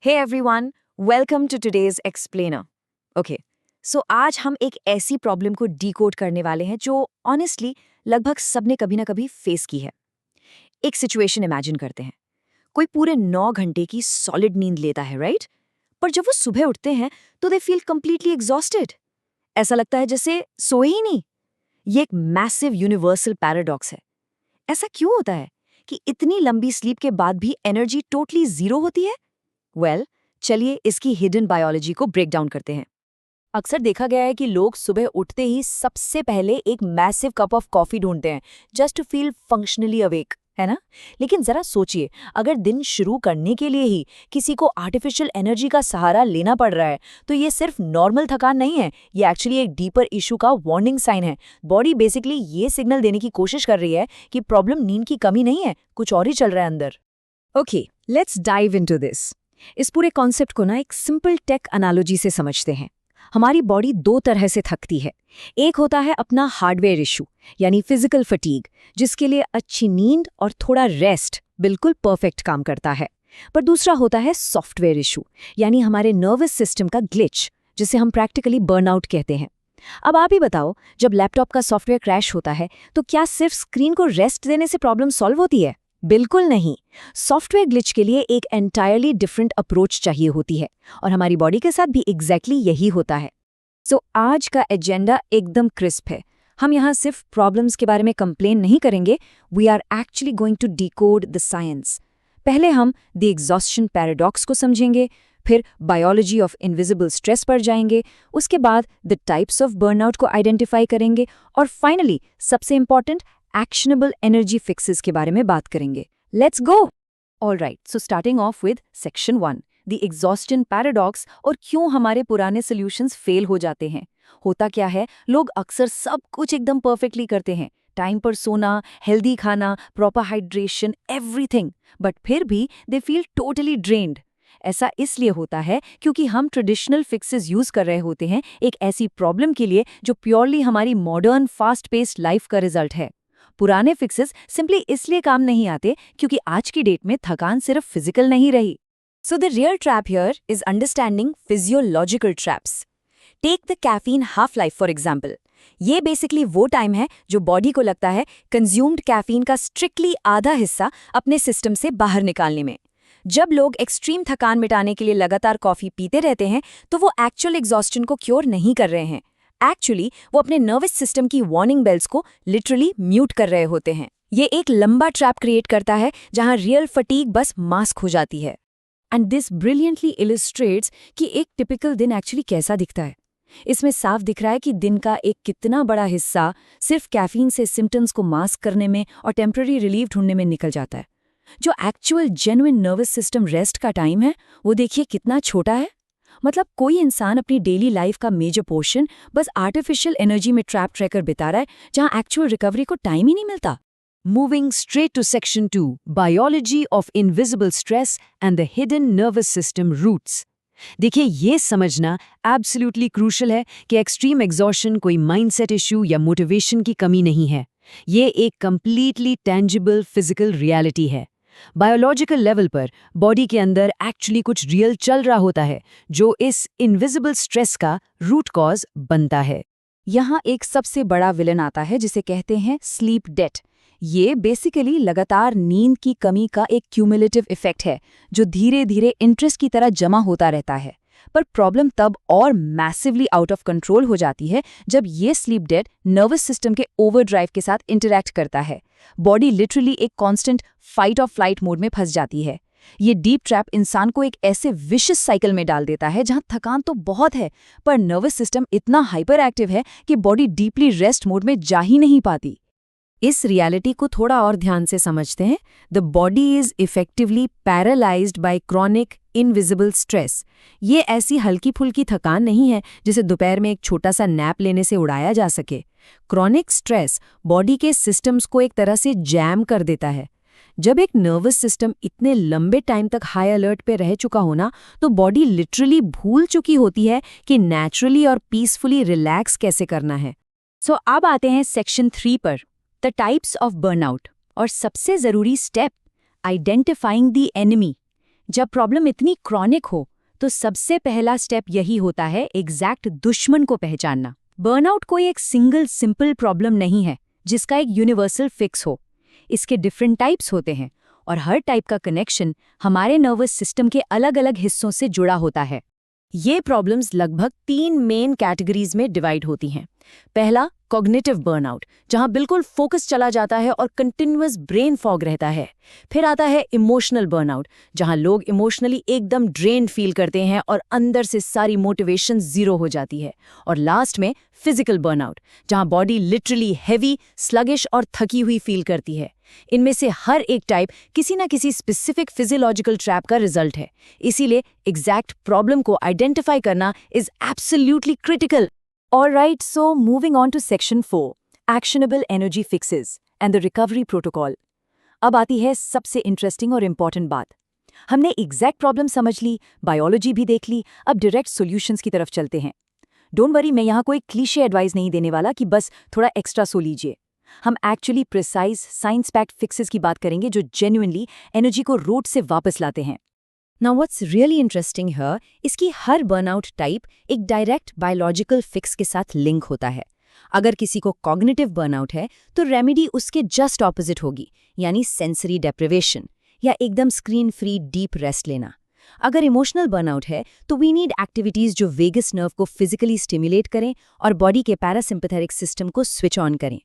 Hey everyone, welcome to today's explainer. Okay, so आज हम एक ऐसी प्रॉब्लम को डिकोड करने वाले हैं जो ऑनेस्टली लगभग सबने कभी ना कभी फेस की है। एक सिचुएशन इमेजिन करते हैं। कोई पूरे 9 घंटे की सॉलिड नींद लेता है, राइट? पर जब वो सुबह उठते हैं तो दे फील कंप्लीटली एग्जॉस्टेड। ऐसा लगता है जैसे सोए ही नहीं। ये एक मैसिव यूनिवर्सल पैराडॉक्स है। ऐसा क्यों होता है कि इतनी लंबी स्लीप के बाद भी एनर्जी टोटली जीरो होती है? चलिए इसकी हिडन बायोलॉजी को ब्रेक डाउन करते हैं। अक्सर देखा गया है कि लोग सुबह उठते ही सबसे पहले एक मैसिव कप ऑफ कॉफी ढूंढते हैं just to feel functionally awake, है ना? लेकिन जरा सोचिए, अगर दिन शुरू करने के लिए ही किसी को आर्टिफिशियल एनर्जी का सहारा लेना पड़ रहा है तो ये सिर्फ नॉर्मल थकान नहीं है, ये एक्चुअली एक डीपर इशू का वार्निंग साइन है। बॉडी बेसिकली ये सिग्नल देने की कोशिश कर रही है कि प्रॉब्लम नींद की कमी नहीं है, कुछ और ही चल रहा है अंदर। Okay, let's dive into this. इस पूरे कॉन्सेप्ट को ना एक सिंपल टेक एनालॉजी से समझते हैं। हमारी बॉडी दो तरह से थकती है। एक होता है अपना हार्डवेयर इशू, यानी फिजिकल फटीग, जिसके लिए अच्छी नींद और थोड़ा रेस्ट बिल्कुल परफेक्ट काम करता है। पर दूसरा होता है सॉफ्टवेयर इशू, यानी हमारे नर्वस सिस्टम का ग्लिच, जिसे हम प्रैक्टिकली बर्नआउट कहते हैं। अब आप ही बताओ, जब लैपटॉप का सॉफ्टवेयर क्रैश होता है तो क्या सिर्फ स्क्रीन को रेस्ट देने से प्रॉब्लम सॉल्व होती है? बिल्कुल नहीं। सॉफ्टवेयर ग्लिच के लिए एक एंटायरली डिफरेंट अप्रोच चाहिए होती है, और हमारी बॉडी के साथ भी एग्जैक्टली यही होता है। सो आज का एजेंडा एकदम क्रिस्प है। हम यहाँ सिर्फ प्रॉब्लम्स के बारे में कंप्लेन नहीं करेंगे, we are actually going to decode the science. पहले हम द एग्जॉस्शन पैराडॉक्स को समझेंगे, फिर बायोलॉजी ऑफ इनविजिबल स्ट्रेस पर जाएंगे, उसके बाद द टाइप्स ऑफ बर्नआउट को आइडेंटिफाई करेंगे, और फाइनली सबसे इंपॉर्टेंट एक्शनेबल एनर्जी फिक्सेस के बारे में बात करेंगे। Let's go! Alright, so starting of with section 1, the exhaustion paradox, और क्यों हमारे पुराने सॉल्यूशंस फेल हो जाते हैं। होता क्या है, लोग अक्सर सब कुछ एकदम परफेक्टली करते हैं, टाइम पर सोना, हेल्दी खाना, प्रॉपर हाइड्रेशन, एवरीथिंग, बट फिर भी दे फील टोटली ड्रेन्ड। ऐसा इसलिए होता है क्योंकि हम ट्रेडिशनल फिक्सेस यूज कर रहे होते हैं एक ऐसी प्रॉब्लम के लिए जो प्योरली हमारी मॉडर्न फास्ट पेस्ड लाइफ का रिजल्ट है। पुराने फिक्सेस सिंपली इसलिए काम नहीं आते क्योंकि आज की डेट में थकान सिर्फ फिजिकल नहीं रही। So the real trap here is understanding physiological traps. Take the caffeine half life for example. ये बेसिकली वो टाइम है जो बॉडी को लगता है कंज्यूम्ड कैफीन का स्ट्रिक्टली आधा हिस्सा अपने सिस्टम से बाहर निकालने में। जब लोग एक्सट्रीम थकान मिटाने के लिए लगातार कॉफी पीते रहते हैं तो वो एक्चुअल एग्जॉस्शन को क्योर नहीं कर रहे हैं। एक्चुअली वो अपने नर्वस सिस्टम की वार्निंग बेल्स को लिटरली म्यूट कर रहे होते हैं। ये एक लंबा ट्रैप क्रिएट करता है जहां रियल फटीग बस मास्क हो जाती है। एंड दिस ब्रिलियंटली इलस्ट्रेट्स कि एक टिपिकल दिन एक्चुअली कैसा दिखता है। इसमें साफ दिख रहा है कि दिन का एक कितना बड़ा हिस्सा सिर्फ कैफीन से सिम्टम्स को मास्क करने में और टेम्पररी रिलीफ ढूंढने में निकल जाता है। जो actual genuine nervous system rest का टाइम है वो देखिए कितना छोटा है। मतलब कोई इंसान अपनी डेली लाइफ का मेजर पोर्शन बस आर्टिफिशियल एनर्जी में ट्रैप रहकर बिता रहा है जहां एक्चुअल रिकवरी को टाइम ही नहीं मिलता। Moving straight to section 2, biology of invisible stress and the hidden nervous system roots. देखिए, ये समझना एब्सोल्युटली क्रूशल है कि एक्सट्रीम एग्जॉशन कोई माइंडसेट इशू या मोटिवेशन की कमी नहीं है। ये एक कंप्लीटली टेंजिबल फिजिकल रियलिटी है। बायोलॉजिकल लेवल पर बॉडी के अंदर एक्चुअली कुछ रियल चल रहा होता है जो इस इनविजिबल स्ट्रेस का रूट कॉज बनता है। यहाँ एक सबसे बड़ा विलन आता है जिसे कहते हैं स्लीप डेट। ये बेसिकली लगातार नींद की कमी का एक क्यूमुलेटिव इफेक्ट है जो धीरे धीरे इंटरेस्ट की तरह जमा होता रहता है। पर प्रॉब्लम तब और मैसिवली आउट ऑफ कंट्रोल हो जाती है जब ये स्लीप डेट नर्वस सिस्टम के ओवरड्राइव के साथ इंटरैक्ट करता है। बॉडी लिटरली एक कांस्टेंट फाइट और फ्लाइट मोड में फंस जाती है। ये डीप ट्रैप इंसान को एक ऐसे विशियस साइकिल में डाल देता है जहां थकान तो बहुत है पर नर्वस सिस्टम इतना हाइपर एक्टिव है कि बॉडी डीपली रेस्ट मोड में जा ही नहीं पाती। इस रियलिटी को थोड़ा और ध्यान से समझते हैं। The body is effectively paralysed by chronic invisible stress. ये ऐसी हल्की फुल्की थकान नहीं है जिसे दोपहर में एक छोटा सा नैप लेने से उड़ाया जा सके। क्रॉनिक स्ट्रेस बॉडी के सिस्टम्स को एक तरह से जैम कर देता है। जब एक नर्वस सिस्टम इतने लंबे टाइम तक हाई अलर्ट पे रह चुका होना तो बॉडी लिटरली भूल चुकी होती है कि नेचुरली और पीसफुली रिलैक्स कैसे करना है। सो अब आते हैं सेक्शन 3 पर, द टाइप्स ऑफ बर्नआउट, और सबसे ज़रूरी स्टेप, आइडेंटिफाइंग द एनिमी। जब प्रॉब्लम इतनी क्रॉनिक हो तो सबसे पहला स्टेप यही होता है एग्जैक्ट दुश्मन को पहचानना। बर्नआउट कोई एक सिंगल सिंपल प्रॉब्लम नहीं है जिसका एक यूनिवर्सल फिक्स हो। इसके डिफरेंट टाइप्स होते हैं और हर टाइप का कनेक्शन हमारे नर्वस सिस्टम के अलग अलग हिस्सों से जुड़ा होता है। ये प्रॉब्लम्स लगभग 3 मेन कैटेगरीज में डिवाइड होती हैं। पहला, कॉग्निटिव बर्नआउट, जहां बिल्कुल फोकस चला जाता है और कंटिन्यूअस ब्रेन फॉग रहता है। फिर आता है इमोशनल बर्नआउट, जहां लोग इमोशनली एकदम ड्रेन फील करते हैं और अंदर से सारी मोटिवेशन जीरो हो जाती है। और लास्ट में फिजिकल बर्नआउट, जहां बॉडी लिटरली हैवी, स्लगिश और थकी हुई फील करती है। इनमें से हर एक टाइप किसी न किसी स्पेसिफिक फिजियोलॉजिकल ट्रैप का रिजल्ट है। इसीलिए एग्जैक्ट प्रॉब्लम को आइडेंटिफाई करना is absolutely critical. Alright, so moving on to section 4, actionable energy fixes and the recovery protocol. अब आती है सबसे इंटरेस्टिंग और इम्पॉर्टेंट बात। हमने एग्जैक्ट प्रॉब्लम समझ ली, बायोलॉजी भी देख ली, अब डायरेक्ट सॉल्यूशंस की तरफ चलते हैं। डोंट वरी, मैं यहाँ कोई क्लीशे एडवाइस नहीं देने वाला कि बस थोड़ा एक्स्ट्रा सो लीजिए। हम actually precise science packed fixes की बात करेंगे जो जेन्युइनली एनर्जी को रूट से वापस लाते हैं। Now what's really interesting here, इसकी हर बर्नआउट टाइप एक डायरेक्ट बायोलॉजिकल फिक्स के साथ लिंक होता है। अगर किसी को कॉग्निटिव बर्नआउट है तो रेमेडी उसके जस्ट ऑपोजिट होगी, यानी सेंसरी डेप्रिवेशन या एकदम स्क्रीन फ्री डीप रेस्ट लेना। अगर इमोशनल बर्नआउट है तो वी नीड एक्टिविटीज जो वेगस नर्व को फिजिकली स्टिमुलेट करें और बॉडी के पैरासिम्पैथेटिक सिस्टम को स्विच ऑन करें।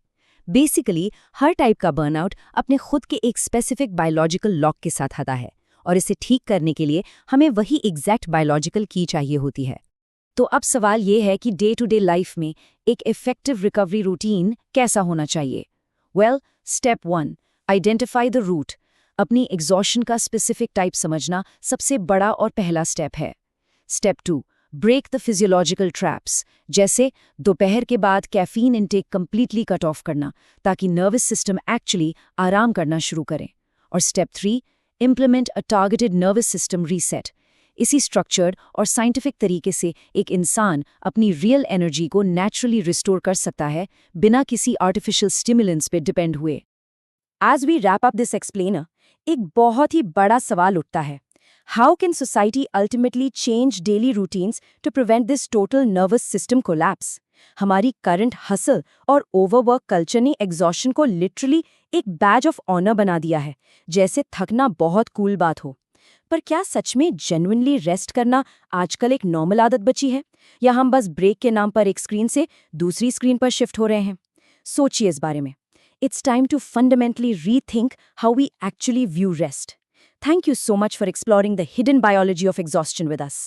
बेसिकली हर टाइप का बर्नआउट अपने खुद के एक स्पेसिफिक बायोलॉजिकल लॉक के साथ आता है और इसे ठीक करने के लिए हमें वही एग्जैक्ट बायोलॉजिकल की चाहिए होती है। तो अब सवाल ये है कि डे टू डे लाइफ में एक इफेक्टिव रिकवरी रूटीन कैसा होना चाहिए? Well, step 1, identify the root. अपनी एग्जॉशन का स्पेसिफिक टाइप समझना सबसे बड़ा और पहला स्टेप है। Step 2, break the physiological traps, जैसे दोपहर के बाद caffeine intake completely cut off करना ताकि नर्वस सिस्टम एक्चुअली आराम करना शुरू करें। और step 3, Implement a targeted nervous system reset. इसी स्ट्रक्चर्ड और साइंटिफिक तरीके से एक इंसान अपनी रियल एनर्जी को नेचुरली रिस्टोर कर सकता है बिना किसी आर्टिफिशियल स्टिमुलेंट्स पे डिपेंड हुए। As we wrap up this explainer, एक बहुत ही बड़ा सवाल उठता है। How can society ultimately change daily routines to prevent this total nervous system collapse? हमारी करंट हसल और ओवरवर्क कल्चर ने एग्जॉशन को लिटरली एक बैज ऑफ ऑनर बना दिया है, जैसे थकना बहुत कूल बात हो। पर क्या सच में जेन्युइनली रेस्ट करना आजकल एक नॉर्मल आदत बची है, या हम बस ब्रेक के नाम पर एक स्क्रीन से दूसरी स्क्रीन पर शिफ्ट हो रहे हैं? सोचिए इस बारे में। It's time to fundamentally rethink how we actually view rest. Thank you so much for exploring the hidden biology of exhaustion with us.